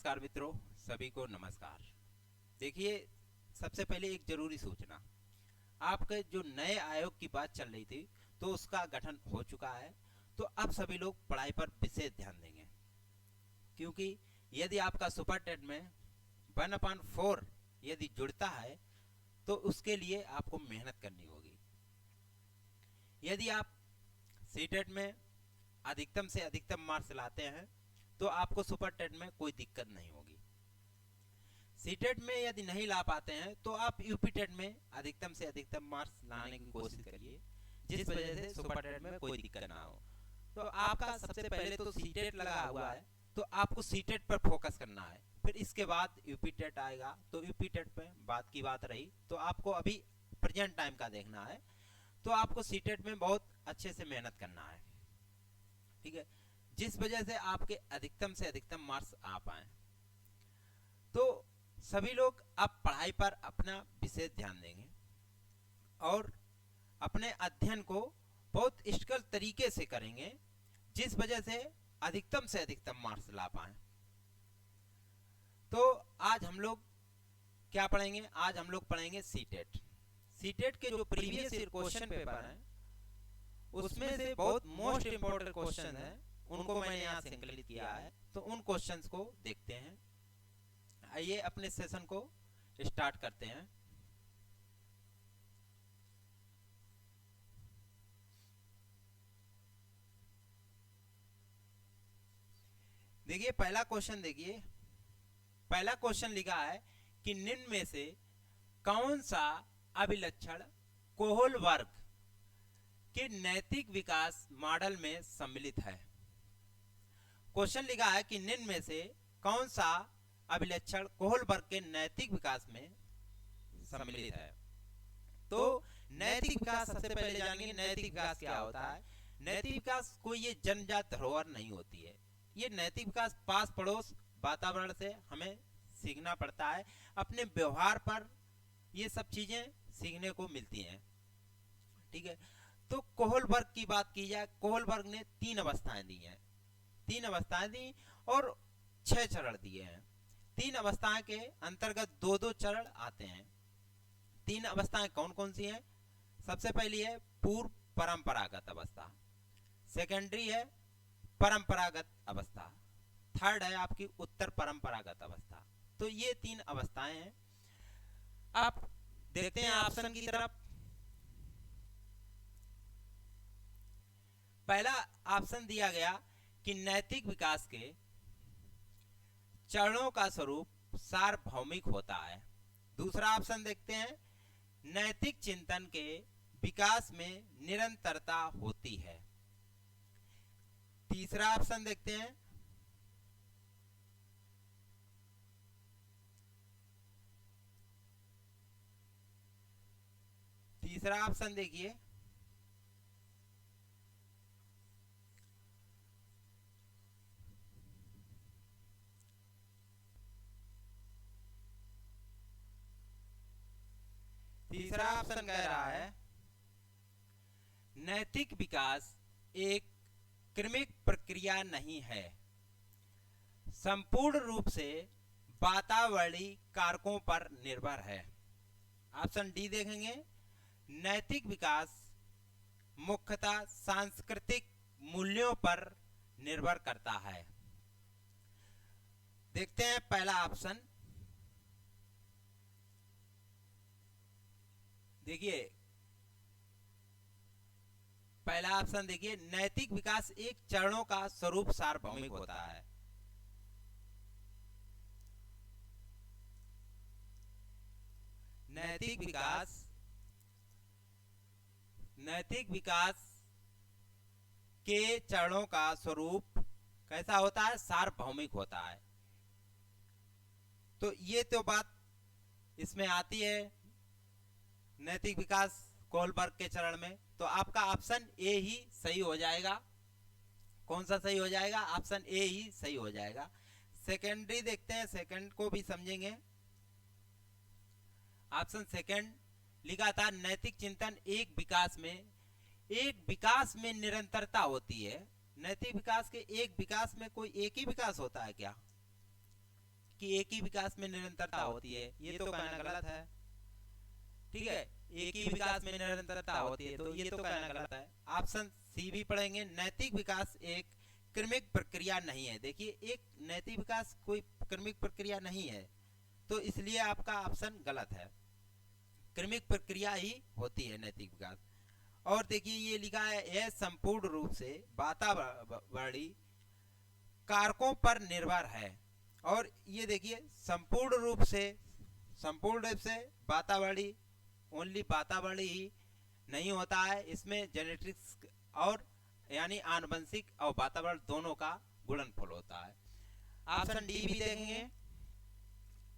नमस्कार मित्रों, सभी को नमस्कार। देखिए, सबसे पहले एक जरूरी सूचना। आपके जो नए आयोग की बात चल रही थी तो उसका गठन हो चुका है। तो अब सभी लोग पढ़ाई पर विशेष ध्यान देंगे, क्योंकि यदि आपका सुपर टेट में 1/4 यदि जुड़ता है तो उसके लिए आपको मेहनत करनी होगी। यदि आप सीटेट में अधिकतम से अधिकतम मार्क्स लाते हैं तो आपको सुपर टेट में कोई दिक्कत नहीं होगी। सीटेट में यदि नहीं ला पाते हैं तो आप यूपी टेट में अधिकतम से अधिकतम मार्क्स लाने की कोशिश करिए, जिस वजह से सुपर टेट में कोई दिक्कत ना हो। तो आपका सबसे पहले तो सीटेट लगा हुआ है, तो आपको सीटेट पर फोकस करना है। फिर इसके बाद यूपी टेट आएगा, तो यूपी टेट पे बात की बात रही तो आपको अभी प्रेजेंट टाइम का देखना है। तो आपको सीटेट में बहुत अच्छे से मेहनत करना है, ठीक है, जिस वजह से आपके अधिकतम से अधिकतम मार्क्स आ पाए। तो सभी लोग अब पढ़ाई पर अपना विशेष ध्यान देंगे और अपने अध्ययन को बहुत इष्टकल तरीके से करेंगे, जिस वजह से अधिकतम मार्क्स ला पाए। तो आज हम लोग क्या पढ़ेंगे? आज हम लोग पढ़ेंगे सीटेट। सीटेट के जो प्रीवियस ईयर क्वेश्चन पेपर हैं उसमें से बहुत मोस्ट इंपोर्टेंट क्वेश्चन है, उनको मैंने यहाँ संकलित किया है। तो उन क्वेश्चंस को देखते हैं। आइए अपने सेशन को स्टार्ट करते हैं। देखिए पहला क्वेश्चन, देखिए पहला क्वेश्चन लिखा है कि निम्न में से कौन सा अभिलक्षण कोहलबर्ग के नैतिक विकास मॉडल में सम्मिलित है। क्वेश्चन लिखा है कि निम्न में से कौन सा अभिलक्षण कोहलबर्ग के नैतिक विकास में सम्मिलित है। तो नैतिक विकास सबसे पहले जानेंगे, नैतिक विकास क्या होता है। नैतिक विकास कोई ये जन्मजात धरोहर नहीं होती है। ये नैतिक विकास पास पड़ोस वातावरण से हमें सीखना पड़ता है, अपने व्यवहार पर ये सब चीजें सीखने को मिलती हैं, ठीक है। तो कोहलबर्ग की बात की जाए, कोहलबर्ग ने 3 अवस्थाएं दी हैं, 3 अवस्थाएं दी और 6 चरण दिए हैं। 3 अवस्थाएं के अंतर्गत 2-2 चरण आते हैं। 3 अवस्थाएं कौन कौन सी हैं? सबसे पहली है पूर्व परंपरागत अवस्था, सेकेंडरी है परंपरागत अवस्था, थर्ड है आपकी उत्तर परंपरागत अवस्था। तो ये 3 अवस्थाएं हैं। आप देखते हैं ऑप्शन की तरफ। पहला ऑप्शन दिया गया कि नैतिक विकास के चरणों का स्वरूप सार्वभौमिक होता है। दूसरा ऑप्शन देखते हैं, नैतिक चिंतन के विकास में निरंतरता होती है। तीसरा ऑप्शन देखते हैं, तीसरा ऑप्शन देखिए, तीसरा ऑप्शन कह रहा है नैतिक विकास एक क्रमिक प्रक्रिया नहीं है, संपूर्ण रूप से वातावरणीय कारकों पर निर्भर है। ऑप्शन डी देखेंगे, नैतिक विकास मुख्यतः सांस्कृतिक मूल्यों पर निर्भर करता है। देखते हैं पहला ऑप्शन। देखिए पहला ऑप्शन देखिए, नैतिक विकास एक चरणों का स्वरूप सार्वभौमिक होता है। नैतिक विकास के चरणों का स्वरूप कैसा होता है? सार्वभौमिक होता है। तो ये तो बात इसमें आती है नैतिक विकास कोहलबर्ग के चरण में। तो आपका ऑप्शन ए ही सही हो जाएगा। कौन सा सही हो जाएगा? ऑप्शन ए ही सही हो जाएगा। सेकेंडरी देखते हैं, सेकंड को भी समझेंगे। ऑप्शन सेकंड लिखा था, नैतिक चिंतन एक विकास में निरंतरता होती है। नैतिक विकास के एक विकास में कोई एक ही विकास होता है क्या? कि एक ही विकास में निरंतरता होती है, ये तो कहना गलत है। ठीक है, एक ही विकास में निरंतरता होती है, तो ये तो कहना गलत है। ऑप्शन सी भी पढ़ेंगे, नैतिक विकास एक क्रमिक प्रक्रिया नहीं है। देखिए, एक नैतिक विकास कोई क्रमिक प्रक्रिया नहीं है, तो इसलिए आपका ऑप्शन गलत है। क्रमिक प्रक्रिया ही होती है नैतिक विकास। और देखिए ये लिखा है, यह संपूर्ण रूप से वातावरणीय कारकों पर निर्भर है। और ये देखिए संपूर्ण रूप से वातावरणीय, ओनली वातावरणीय ही नहीं होता है, इसमें जेनेटिक्स और यानी आनुवंशिक और वातावरण दोनों का गुणनफल होता है। ऑप्शन डी भी देखेंगे,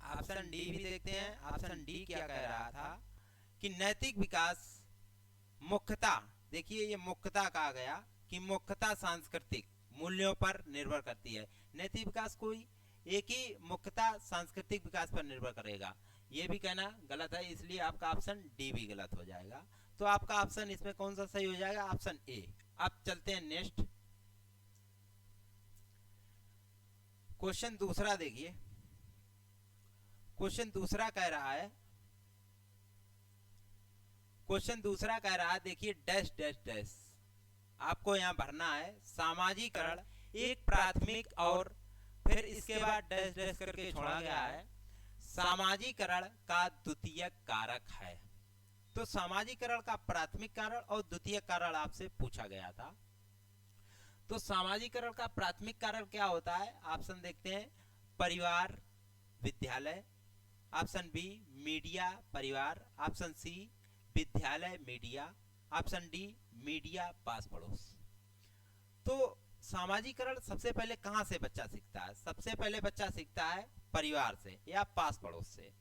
ऑप्शन डी भी देखते हैं। ऑप्शन डी क्या कह रहा था कि नैतिक विकास मुख्यतः, देखिए ये मुख्यतः कहा गया कि मुख्यतः सांस्कृतिक मूल्यों पर निर्भर करती है। नैतिक विकास कोई एक ही मुख्यतः सांस्कृतिक विकास पर निर्भर करेगा, ये भी कहना गलत है, इसलिए आपका ऑप्शन डी भी गलत हो जाएगा। तो आपका ऑप्शन इसमें कौन सा सही हो जाएगा? Option A. अब चलते हैं नेक्स्ट क्वेश्चन। दूसरा देखिए, क्वेश्चन दूसरा कह रहा है, देखिए डैश डैश डैश आपको यहाँ भरना है। सामाजिकरण एक प्राथमिक और फिर इसके बाद डैश डैश करके छोड़ा गया है, सामाजिकरण का द्वितीयक कारक है। तो सामाजिकरण का प्राथमिक कारण और द्वितीयक कारण आपसे पूछा गया था। तो सामाजिकरण का प्राथमिक कारण क्या होता है? ऑप्शन देखते हैं, परिवार विद्यालय, ऑप्शन बी मीडिया परिवार, ऑप्शन सी विद्यालय मीडिया, ऑप्शन डी मीडिया पास पड़ोस। तो सामाजिकरण सबसे पहले कहां से बच्चा सीखता है? सबसे पहले बच्चा सीखता है परिवार से या पास पड़ोस से।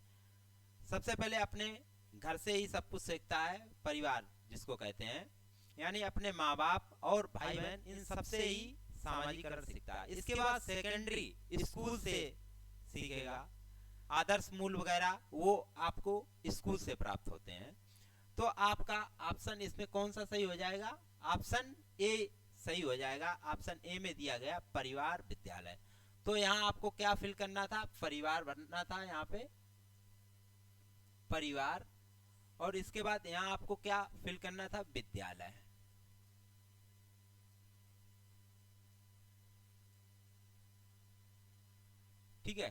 सबसे पहले अपने घर से ही सब कुछ सीखता है, परिवार जिसको कहते हैं, यानी अपने माँ बाप और भाई बहन, इन सबसे ही सामाजिकरण सीखता है। इसके बाद सेकेंडरी स्कूल से सीखेगा, आदर्श मूल्य वगैरह वो आपको स्कूल से प्राप्त होते हैं। तो आपका ऑप्शन इसमें कौन सा सही हो जाएगा? ऑप्शन ए सही हो जाएगा। ऑप्शन ए में दिया गया परिवार विद्यालय। तो यहाँ आपको क्या फिल करना था? परिवार भरना था यहाँ पे, परिवार, और इसके बाद यहाँ आपको क्या फिल करना था? विद्यालय। ठीक है,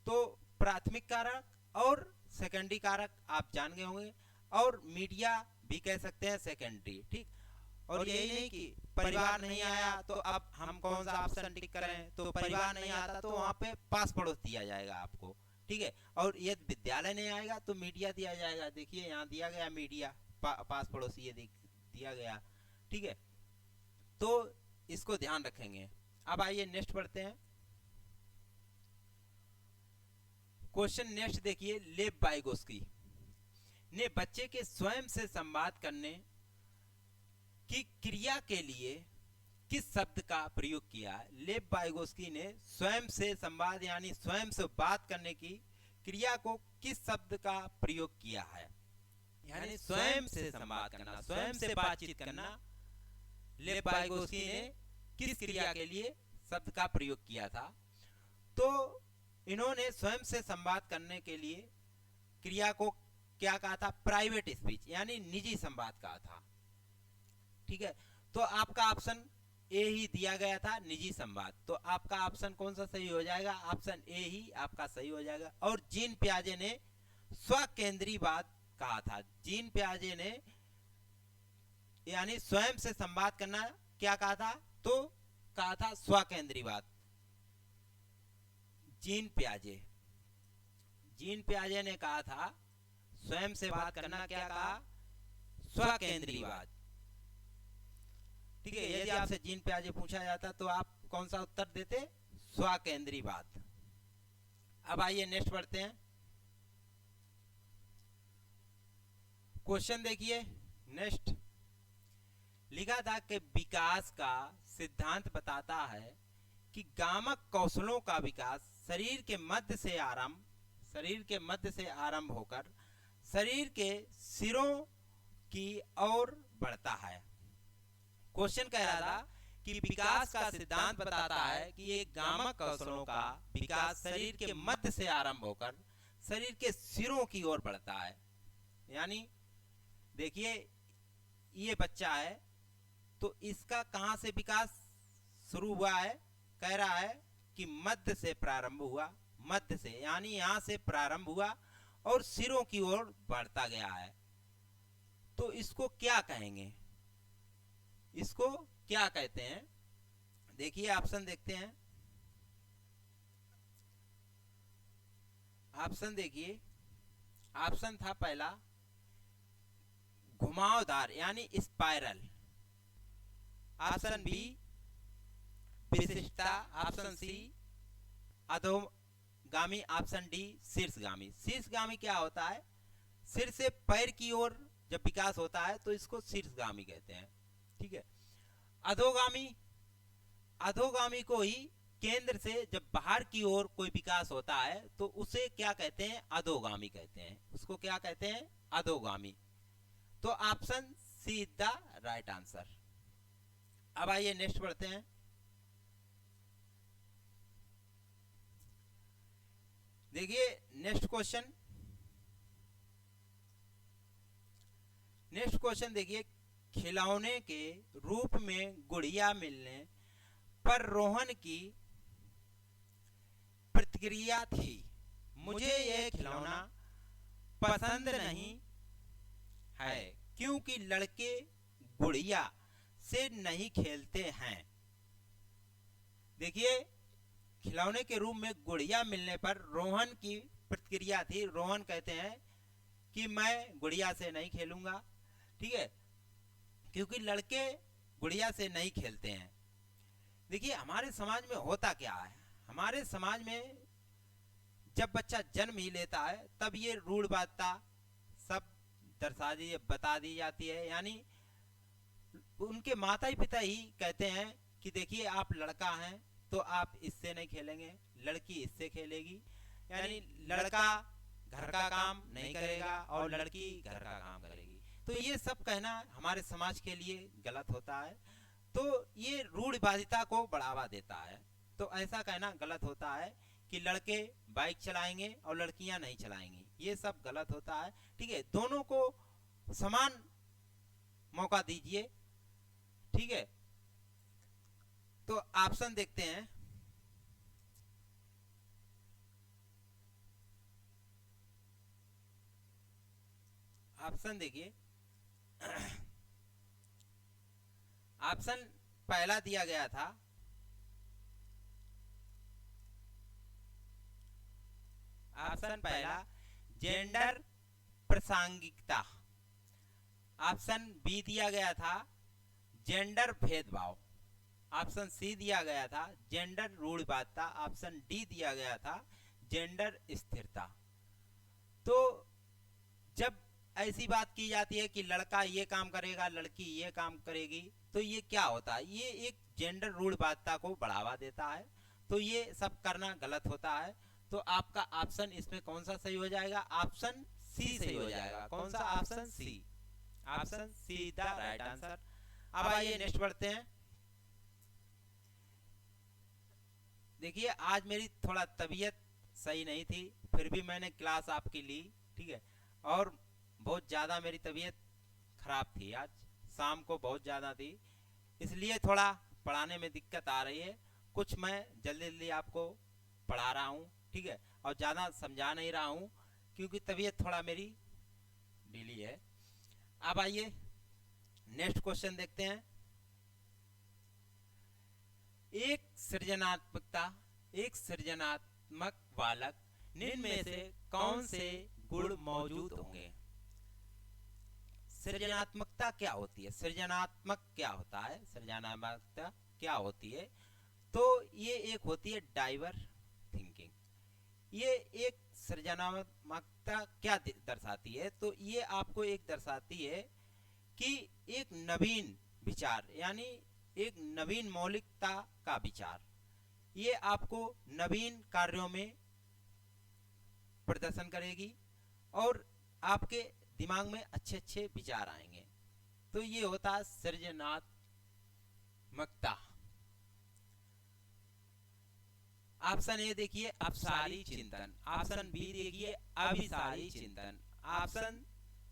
तो प्राथमिक कारक और सेकेंडरी कारक आप जान गए होंगे, और मीडिया भी कह सकते हैं सेकेंडरी। ठीक, और यही नहीं कि परिवार नहीं आया तो अब हम कौन सा ऑप्शन टिक करें, तो परिवार नहीं आता तो वहां पे पास पड़ोस दिया जाएगा आपको। ठीक है, और यदि विद्यालय नहीं आएगा तो मीडिया दिया जाएगा। देखिए यहाँ दिया गया मीडिया, पास पड़ोस ये दिया गया। ठीक है, तो इसको ध्यान रखेंगे। अब आइए नेक्स्ट पढ़ते हैं क्वेश्चन। नेक्स्ट देखिए, लेव वाइगोस्की ने बच्चे के स्वयं से संवाद करने की क्रिया के लिए किस शब्द का प्रयोग किया है? लेव वाइगोस्की ने स्वयं से संवाद यानी स्वयं से बात करने की क्रिया को किस शब्द का प्रयोग किया है? यानी स्वयं से संवाद करना, स्वयं से बातचीत करना, लेव वाइगोस्की ने किस क्रिया के लिए शब्द का प्रयोग किया था? तो इन्होंने स्वयं से संवाद करने के लिए क्रिया को क्या कहा था? प्राइवेट स्पीच यानी निजी संवाद कहा था। ठीक है, तो आपका ऑप्शन ए ही दिया गया था, निजी संवाद। तो आपका ऑप्शन कौन सा सही हो जाएगा? ऑप्शन ए ही आपका सही हो जाएगा। और जीन पियाजे ने स्वकेंद्रीवाद कहा था। जीन पियाजे ने यानी स्वयं से संवाद करना क्या कहा था? तो कहा था स्वकेंद्रीवाद। जीन पियाजे ने कहा था स्वयं से बात करना, क्या कहा? स्वकेंद्रीवाद। ठीक है, यदि आपसे जीन पियाजे पूछा जाता तो आप कौन सा उत्तर देते? स्वकेंद्रीवाद। अब आइए नेक्स्ट पढ़ते हैं क्वेश्चन। देखिए नेक्स्ट लिखा था कि विकास का सिद्धांत बताता है कि गामक कौशलों का विकास शरीर के मध्य से आरंभ होकर शरीर के सिरों की ओर बढ़ता है। क्वेश्चन कह रहा था कि विकास का सिद्धांत बताता है कि ये गामा कौशलों का विकास शरीर के मध्य से आरंभ होकर शरीर के सिरों की ओर बढ़ता है। यानी देखिए ये बच्चा है तो इसका कहां से विकास शुरू हुआ है, कह रहा है कि मध्य से प्रारंभ हुआ, मध्य से यानी यहां से प्रारंभ हुआ और सिरों की ओर बढ़ता गया है। तो इसको क्या कहेंगे, इसको क्या कहते हैं? देखिए ऑप्शन देखते हैं। ऑप्शन देखिए, ऑप्शन था पहला घुमावदार यानी स्पाइरल, ऑप्शन बी विशिष्टता, ऑप्शन सी अधोगामी, ऑप्शन डी शीर्षगामी। शीर्षगामी क्या होता है? सिर से पैर की ओर जब विकास होता है तो इसको शीर्षगामी कहते हैं। ठीक है। अधोगामी, अधोगामी को ही केंद्र से जब बाहर की ओर कोई विकास होता है तो उसे क्या कहते हैं? अधोगामी कहते हैं। उसको क्या कहते हैं? अधोगामी। तो option C the right answer. अब आइए नेक्स्ट बढ़ते हैं। देखिए नेक्स्ट क्वेश्चन, नेक्स्ट क्वेश्चन देखिए, खिलौने के रूप में गुड़िया मिलने पर रोहन की प्रतिक्रिया थी, मुझे यह खिलौना पसंद नहीं है क्योंकि लड़के गुड़िया से नहीं खेलते हैं। देखिए खिलौने के रूप में गुड़िया मिलने पर रोहन की प्रतिक्रिया थी, रोहन कहते हैं कि मैं गुड़िया से नहीं खेलूंगा, ठीक है, क्योंकि लड़के गुड़िया से नहीं खेलते हैं। देखिए हमारे समाज में होता क्या है, हमारे समाज में जब बच्चा जन्म ही लेता है तब ये रूढ़वादिता सब बता दी जाती है। यानी उनके माता पिता ही कहते हैं कि देखिए आप लड़का हैं तो आप इससे नहीं खेलेंगे, लड़की इससे खेलेगी। यानी लड़का घर का काम नहीं करेगा और लड़की घर का काम करेगी। तो ये सब कहना हमारे समाज के लिए गलत होता है, तो ये रूढ़वादिता को बढ़ावा देता है। तो ऐसा कहना गलत होता है कि लड़के बाइक चलाएंगे और लड़कियां नहीं चलाएंगी, ये सब गलत होता है। ठीक है, दोनों को समान मौका दीजिए। ठीक है, तो ऑप्शन देखते हैं। ऑप्शन देखिए, ऑप्शन पहला दिया गया था, ऑप्शन पहला जेंडर प्रासंगिकता, ऑप्शन बी दिया गया था जेंडर भेदभाव, ऑप्शन सी दिया गया था जेंडर रूढ़वादिता, ऑप्शन डी दिया गया था जेंडर स्थिरता। तो जब ऐसी बात की जाती है कि लड़का ये काम करेगा लड़की ये काम करेगी, तो ये क्या होता है? ये एक जेंडर रूढ़वादिता को बढ़ावा देता है। तो ये सब करना गलत होता है। तो आपका ऑप्शन इसमें कौन सा सही हो जाएगा? ऑप्शन सी सही हो जाएगा। कौन सा? Option C, option C the right answer. अब आइए नेक्स्ट बढ़ते हैं। देखिए आज मेरी थोड़ा तबीयत सही नहीं थी, फिर भी मैंने क्लास आपकी ली, ठीक है, और बहुत ज़्यादा मेरी तबीयत खराब थी, आज शाम को बहुत ज़्यादा थी, इसलिए थोड़ा पढ़ाने में दिक्कत आ रही है। कुछ मैं जल्दी जल्दी आपको पढ़ा रहा हूँ, ठीक है, और ज़्यादा समझा नहीं रहा हूँ क्योंकि तबीयत थोड़ा मेरी ढीली है। अब आइए नेक्स्ट क्वेश्चन देखते हैं। एक सृजनात्मक बालक निम्न में से कौन से गुण मौजूद होंगे? सृजनात्मकता क्या होती है? सृजनात्मक क्या होता है? सृजनात्मकता क्या होती है? तो ये एक होती है डाइवर थिंकिंग। ये एक सृजनात्मकता क्या दर्शाती है? तो ये आपको एक दर्शाती है कि एक नवीन विचार यानी एक नवीन मौलिकता का विचार, ये आपको नवीन कार्यों में प्रदर्शन करेगी और आपके दिमाग में अच्छे अच्छे विचार आएंगे। तो ये होता है सृजनात्मकता। ऑप्शन ए देखिए अपसारी चिंतन, ऑप्शन बी देखिए अभिसारी चिंतन, ऑप्शन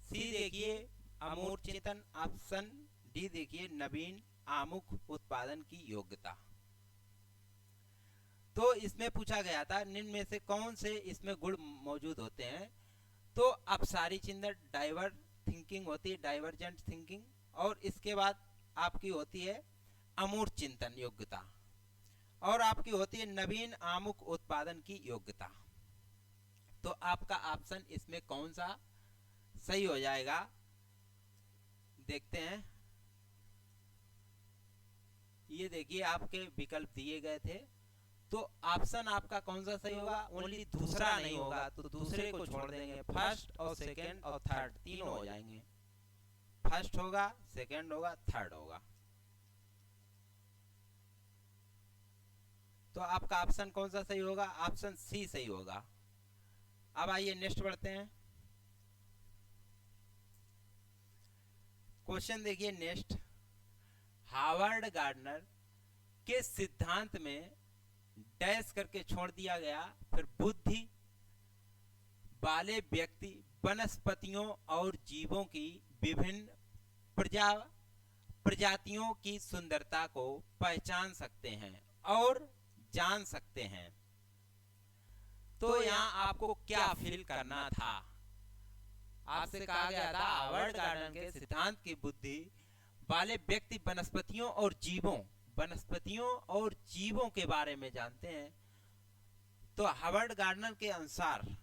सी देखिए अमूर्त चिंतन, ऑप्शन डी देखिए नवीन आमुख उत्पादन की योग्यता। तो इसमें पूछा गया था निम्न में से कौन से इसमें गुण मौजूद होते हैं। तो अपसारी चिंतन डाइवर्ट थिंकिंग होती है, डाइवर्जेंट थिंकिंग, और इसके बाद आपकी होती है अमूर्त चिंतन योग्यता, और आपकी होती है नवीन आमुख उत्पादन की योग्यता। तो आपका ऑप्शन इसमें कौन सा सही हो जाएगा, देखते हैं। ये देखिए आपके विकल्प दिए गए थे, तो ऑप्शन आपका कौन सा सही होगा, ओनली दूसरा नहीं होगा, तो दूसरे को छोड़ देंगे, फर्स्ट और सेकंड और थर्ड तीनों हो जाएंगे। फर्स्ट होगा, सेकंड होगा, थर्ड होगा। तो आपका ऑप्शन कौन सा सही होगा, ऑप्शन सी सही होगा। अब आइए नेक्स्ट बढ़ते हैं। क्वेश्चन देखिए नेक्स्ट, हार्वर्ड गार्डनर के सिद्धांत में डैश करके छोड़ दिया गया, फिर बुद्धि वाले व्यक्ति वनस्पतियों और जीवों की विभिन्न प्रजातियों की सुंदरता को पहचान सकते हैं और जान सकते हैं। तो यहाँ आपको क्या फील करना था, आपसे कहा गया था हार्वर्ड गार्डनर के सिद्धांत की बुद्धि वाले व्यक्ति वनस्पतियों और जीवों के बारे में जानते हैं। तो हार्वर्ड गार्डनर के अनुसार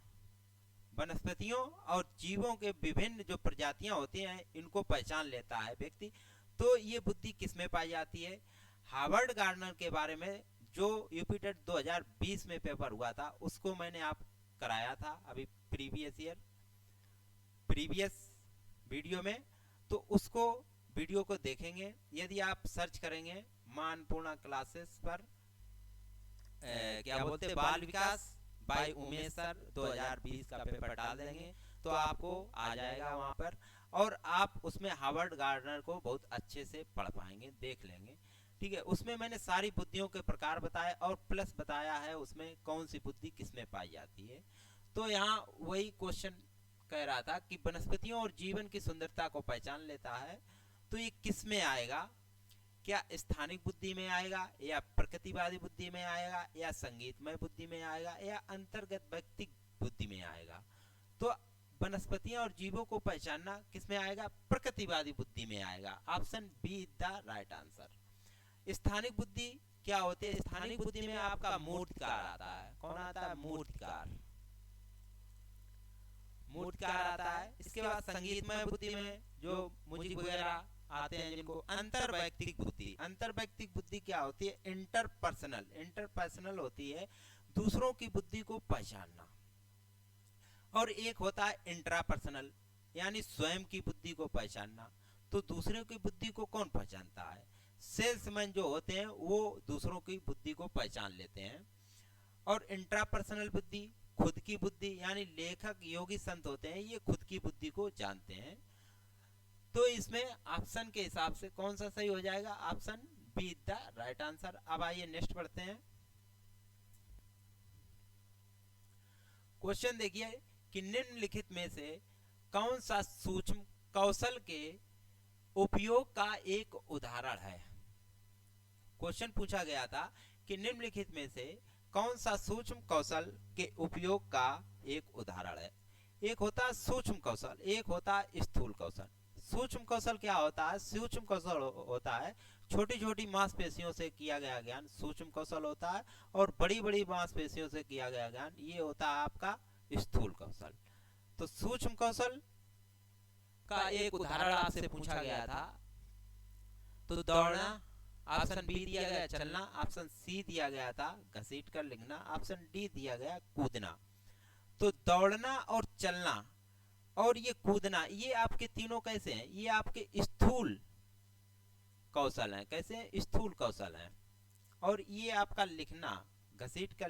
वनस्पतियों और जीवों के विभिन्न जो प्रजातियां होती हैं इनको पहचान लेता है व्यक्ति। तो ये बुद्धि किसमें पाई जाती है, हार्वर्ड गार्डनर के बारे में जो यूपीटेट 2020 में पेपर हुआ था उसको मैंने आप कराया था अभी प्रीवियस वीडियो में, तो उसको वीडियो को देखेंगे। यदि आप सर्च करेंगे मां अन्नपूर्णा क्लासेस पर क्या बोलते बाल विकास बाय उमेश सर 2020 का पेपर डाल देंगे तो आपको आ जाएगा वहां पर, और आप उसमें हार्वर्ड गार्डनर को बहुत अच्छे से पढ़ पाएंगे, देख लेंगे। ठीक है, उसमें मैंने सारी बुद्धियों के प्रकार बताए और प्लस बताया है उसमें कौन सी बुद्धि किसमें पाई जाती है। तो यहाँ वही क्वेश्चन कह रहा था कि वनस्पतियों और जीवन की सुंदरता को पहचान लेता है, तो ये किस में आएगा, क्या स्थानिक बुद्धि में आएगा या प्रकृतिवादी बुद्धि में आएगा या संगीतमय बुद्धि में आएगा या अंतर्गत व्यक्तिक बुद्धि में आएगा। तो वनस्पतियां और जीवों को पहचानना किस में आएगा, प्रकृतिवादी बुद्धि में आएगा। Option B is the right answer. स्थानिक बुद्धि क्या होती है, स्थानिक बुद्धि में आपका मूर्तिकार आता है। कौन आता है, मूर्तिकार आता है। इसके बाद संगीतमय बुद्धि में जो म्यूजिक वगैरह आते हैं जिनको अंतर्वैयक्तिक बुद्धि क्या होती है, इंटरपर्सनल होती है, दूसरों की बुद्धि को पहचानना। और एक होता है इंट्रापर्सनल यानी स्वयं की बुद्धि को पहचानना। तो दूसरों की बुद्धि को कौन पहचानता है, सेल्समैन जो होते हैं वो दूसरों की बुद्धि को पहचान लेते हैं। और इंट्रापर्सनल बुद्धि खुद की बुद्धि यानी लेखक योगी संत होते हैं, ये खुद की बुद्धि को जानते हैं। तो इसमें ऑप्शन के हिसाब से कौन सा सही हो जाएगा, option B is the right answer. अब आइए नेक्स्ट पढ़ते हैं। क्वेश्चन देखिए कि निम्नलिखित में से कौन सा सूक्ष्म कौशल के उपयोग का एक उदाहरण है। क्वेश्चन पूछा गया था कि निम्नलिखित में से कौन सा सूक्ष्म कौशल के उपयोग का एक उदाहरण है। एक होता है सूक्ष्म कौशल, एक होता है स्थूल कौशल। सूक्ष्म कौशल क्या होता है, सूक्ष्म कौशल होता है छोटी छोटी मांसपेशियों से किया गया ज्ञान सूक्ष्म कौशल होता है, और बड़ी बड़ी मांसपेशियों से किया गया ज्ञान ये होता है आपका स्थूल कौशल। तो सूक्ष्म कौशल का एक उदाहरण आपसे पूछा गया था, तो दौड़ना, ऑप्शन बी दिया गया चलना, ऑप्शन सी दिया गया था घसीट कर लिखना, ऑप्शन डी दिया गया कूदना। तो दौड़ना और चलना और ये कूदना ये आपके तीनों कैसे हैं, ये आपके स्थूल कौशल हैं। कैसे, स्थूल कौशल हैं। और ये आपका लिखना, घसीट कर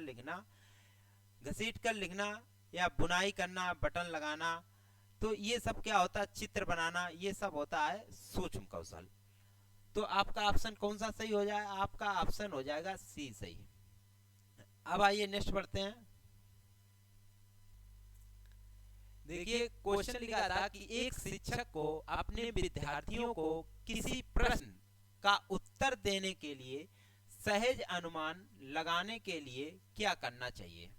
लिखना या बुनाई करना, बटन लगाना, तो ये सब क्या होता है, चित्र बनाना, ये सब होता है सूक्ष्म कौशल। तो आपका ऑप्शन कौन सा सही हो जाएगा, आपका ऑप्शन हो जाएगा सी सही। अब आइए नेक्स्ट बढ़ते हैं। देखिए क्वेश्चन लिखा था कि एक शिक्षक को अपने विद्यार्थियों को किसी प्रश्न का उत्तर देने के लिए सहज अनुमान लगाने के लिए क्या करना चाहिए।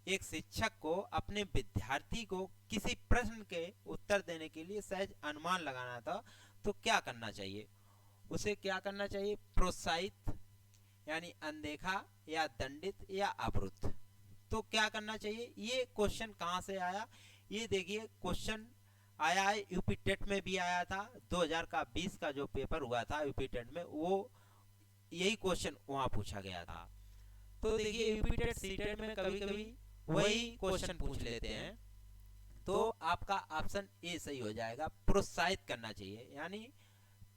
एक शिक्षक को अपने विद्यार्थी को किसी प्रश्न के उत्तर देने के लिए सहज अनुमान लगाना था, तो क्या करना चाहिए। उसे क्या करना चाहिए, प्रोत्साहित यानी अनदेखा या दंडित या अवरुद्ध। तो क्या करना चाहिए। ये क्वेश्चन कहाँ से आया, ये देखिए क्वेश्चन आया है यूपी टेट में भी आया था। 2020 का जो पेपर हुआ था यूपी टेट में, वो यही क्वेश्चन वहाँ पूछा गया था। तो देखिए यूपी टेट सी टेट में कभी कभी वही क्वेश्चन पूछ लेते हैं। तो आपका ऑप्शन ए सही हो जाएगा, प्रोत्साहित करना चाहिए। यानी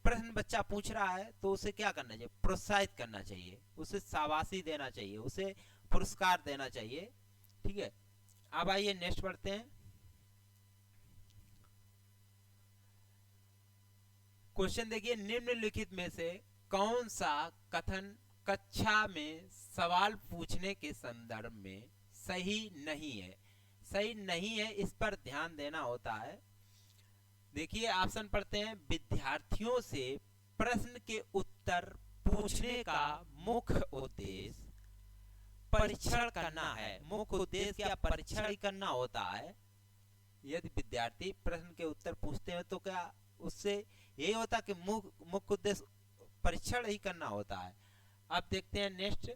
प्रश्न बच्चा पूछ रहा है तो उसे क्या करना चाहिए, प्रोत्साहित करना चाहिए, उसे शाबाशी देना चाहिए, उसे पुरस्कार देना चाहिए। ठीक है, अब आइए नेक्स्ट पढ़ते हैं। क्वेश्चन देखिए, निम्नलिखित में से कौन सा कथन कक्षा में सवाल पूछने के संदर्भ में सही नहीं है। सही नहीं है, इस पर ध्यान देना होता है। देखिए ऑप्शन पढ़ते हैं। विद्यार्थियों से प्रश्न के उत्तर पूछने का मुख्य उद्देश्य परीक्षण करना है। मुख्य उद्देश्य क्या, परीक्षण ही करना होता है। यदि विद्यार्थी प्रश्न के उत्तर पूछते हैं तो क्या उससे यही होता कि मुख्य उद्देश्य परीक्षण ही करना होता है। अब देखते हैं नेक्स्ट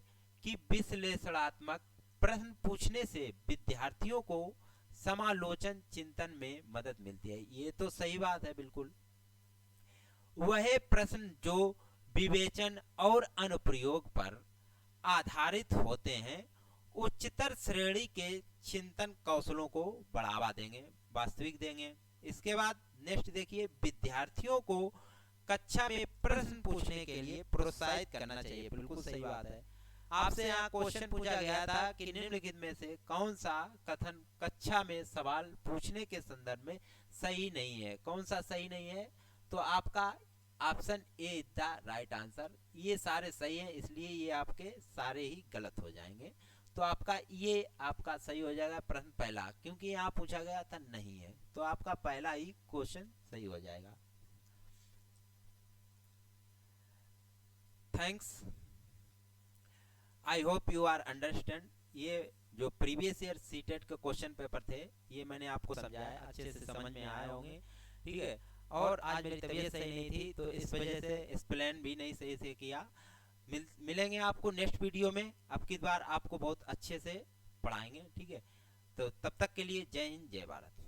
कि विश्लेषणात्मक प्रश्न पूछने से विद्यार्थियों को समालोचन चिंतन में मदद मिलती है। ये तो सही बात है बिल्कुल। वह प्रश्न जो विवेचन और अनुप्रयोग पर आधारित होते हैं उच्चतर श्रेणी के चिंतन कौशलों को बढ़ावा देंगे, वास्तविक देंगे। इसके बाद नेक्स्ट देखिए, विद्यार्थियों को कक्षा में प्रश्न पूछने के लिए प्रोत्साहित करना चाहिए। बिल्कुल सही बात है। आपसे यहाँ क्वेश्चन पूछा गया था कि निम्नलिखित में से कौन सा कथन कक्षा में सवाल पूछने के संदर्भ में सही नहीं है। कौन सा सही नहीं है, तो आपका option A is the right answer. ये सारे सही हैं, इसलिए ये आपके सारे ही गलत हो जाएंगे। तो आपका ये आपका सही हो जाएगा प्रश्न पहला, क्योंकि यहाँ पूछा गया था नहीं है, तो आपका पहला ही क्वेश्चन सही हो जाएगा। Thanks, I hope you are understand. ये जो प्रीवियस ईयर सीटेट के क्वेश्चन पेपर थे ये मैंने आपको समझाया, अच्छे से समझ में आए होंगे। ठीक है, और आज मेरी तबीयत सही नहीं थी तो इस वजह से एक्सप्लेन भी नहीं सही से किया। मिलेंगे आपको नेक्स्ट वीडियो में। अब की बार आपको बहुत अच्छे से पढ़ाएंगे। ठीक है, तो तब तक के लिए जय हिंद जय भारत।